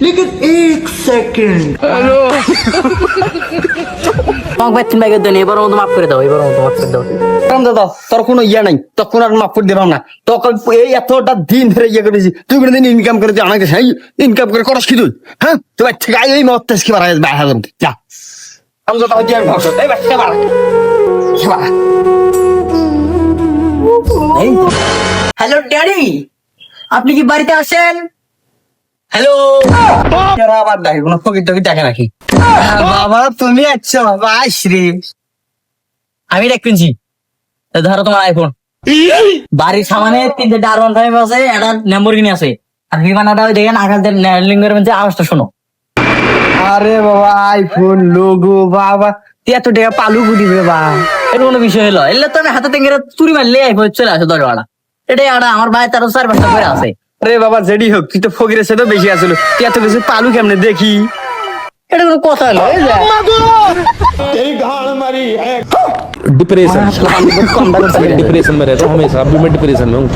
लेकिन एक सेकंड এবার মতো মাফ করে দাও দাদা তোর কোনো ইয়া নাই তখন আর মাফ করে দিলাম না তখন এই এতটা দিন ধরে ইয়ে করেছি তুই কোনোদিন ইনকাম করে তুই আমাকে সেই ইনকাম করে করস কি তুই হ্যাঁ তুই বাচ্চা গায়ে এই মত কি বাড়াই যা আমি তো তাও ভাবছ এই বাচ্চা বাড়া হ্যালো ড্যাডি, আপনি কি বাড়িতে আসেন? হ্যালো, আবার দেখে কোনো ফকির টকির দেখে নাকি বাবা তুমি আচ্ছা বাবা আইসরে আমি দেখছি ধরো তোমার আইফোন। বাড়ির সামনে 3টে R15 আছে, একটা ল্যাম্বরগিনি আছে, আর বিমানটা ওই দেখেন আকাশের লিঙ্গের মধ্যে আওয়াজটা শোনো। আরে বাবা আইফোন লোগো বাবা তুই এত টাকা পালু বুঝিবে বা এটা কোনো বিষয় হলো, এলে তো আমি হাতে থেকে চুরি মারলে আইফোন চলে আসে দরকার। এটাই আমার ভাই তার 4-5টা করে আছে। আরে বাবা যেডি হোক তুই তো ফকিরের সাথে বেশি আসলো তুই এত বেশি পালু কেমনে দেখি এটা কোনো কথা হলো? डिप्रेशन डिप्रेशन में रहता हूँ हमेशा। अभी मैं डिप्रेशन में हूँ।